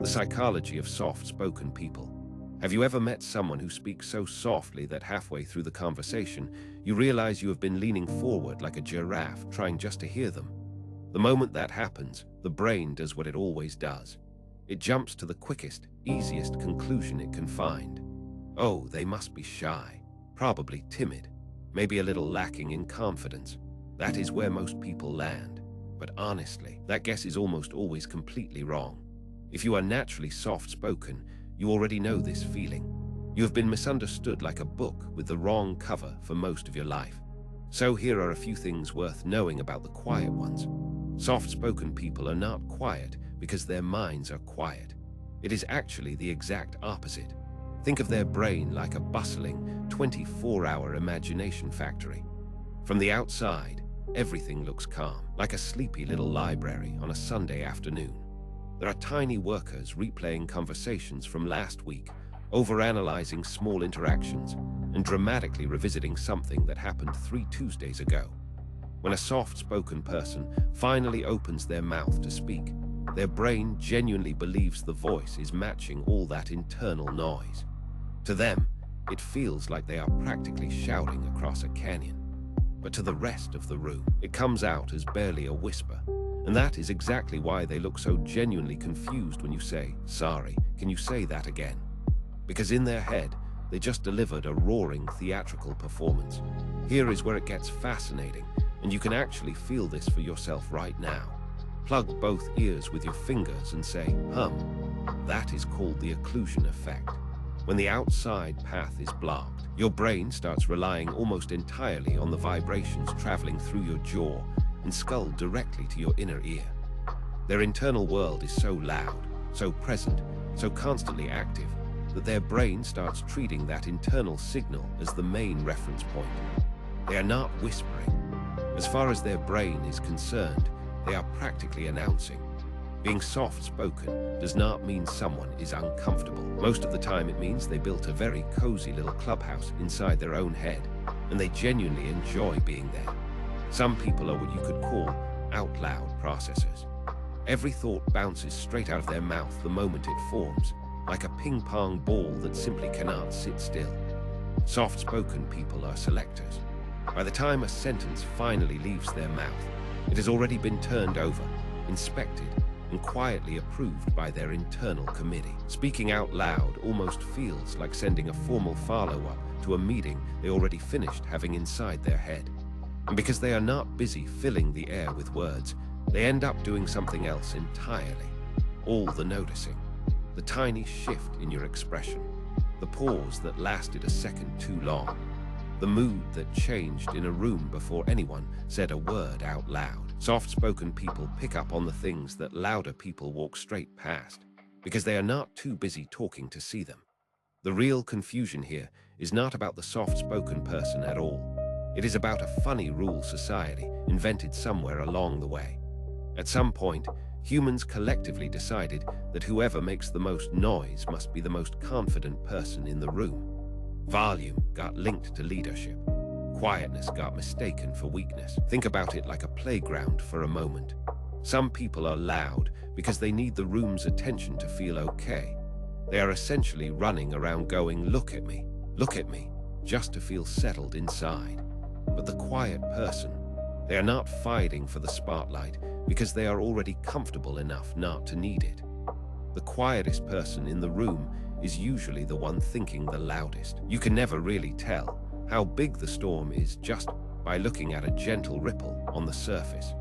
The psychology of soft-spoken people. Have you ever met someone who speaks so softly that halfway through the conversation, you realize you have been leaning forward like a giraffe, trying just to hear them? The moment that happens, the brain does what it always does. It jumps to the quickest, easiest conclusion it can find. Oh, they must be shy, probably timid, maybe a little lacking in confidence. That is where most people land. But honestly, that guess is almost always completely wrong. If you are naturally soft-spoken, you already know this feeling. You have been misunderstood like a book with the wrong cover for most of your life. So here are a few things worth knowing about the quiet ones. Soft-spoken people are not quiet because their minds are quiet. It is actually the exact opposite. Think of their brain like a bustling, 24-hour imagination factory. From the outside, everything looks calm, like a sleepy little library on a Sunday afternoon. There are tiny workers replaying conversations from last week, overanalyzing small interactions, and dramatically revisiting something that happened 3 Tuesdays ago. When a soft-spoken person finally opens their mouth to speak, their brain genuinely believes the voice is matching all that internal noise. To them, it feels like they are practically shouting across a canyon. But to the rest of the room, it comes out as barely a whisper. And that is exactly why they look so genuinely confused when you say, "Sorry, can you say that again?" Because in their head, they just delivered a roaring theatrical performance. Here is where it gets fascinating, and you can actually feel this for yourself right now. Plug both ears with your fingers and say, hum. That is called the occlusion effect. When the outside path is blocked, your brain starts relying almost entirely on the vibrations traveling through your jaw and skull directly to your inner ear. Their internal world is so loud, so present, so constantly active, that their brain starts treating that internal signal as the main reference point. They are not whispering. As far as their brain is concerned, they are practically announcing. Being soft-spoken does not mean someone is uncomfortable. Most of the time it means they built a very cozy little clubhouse inside their own head, and they genuinely enjoy being there. Some people are what you could call out-loud processors. Every thought bounces straight out of their mouth the moment it forms, like a ping-pong ball that simply cannot sit still. Soft-spoken people are selectors. By the time a sentence finally leaves their mouth, it has already been turned over, inspected, and quietly approved by their internal committee. Speaking out loud almost feels like sending a formal follow-up to a meeting they already finished having inside their head. And because they are not busy filling the air with words, they end up doing something else entirely. All the noticing, the tiny shift in your expression, the pause that lasted a second too long, the mood that changed in a room before anyone said a word out loud. Soft-spoken people pick up on the things that louder people walk straight past, because they are not too busy talking to see them. The real confusion here is not about the soft-spoken person at all. It is about a funny rule society invented somewhere along the way. At some point, humans collectively decided that whoever makes the most noise must be the most confident person in the room. Volume got linked to leadership. Quietness got mistaken for weakness. Think about it like a playground for a moment. Some people are loud because they need the room's attention to feel okay. They are essentially running around going, look at me, just to feel settled inside. But the quiet person, they are not fighting for the spotlight because they are already comfortable enough not to need it. The quietest person in the room is usually the one thinking the loudest. You can never really tell how big the storm is just by looking at a gentle ripple on the surface.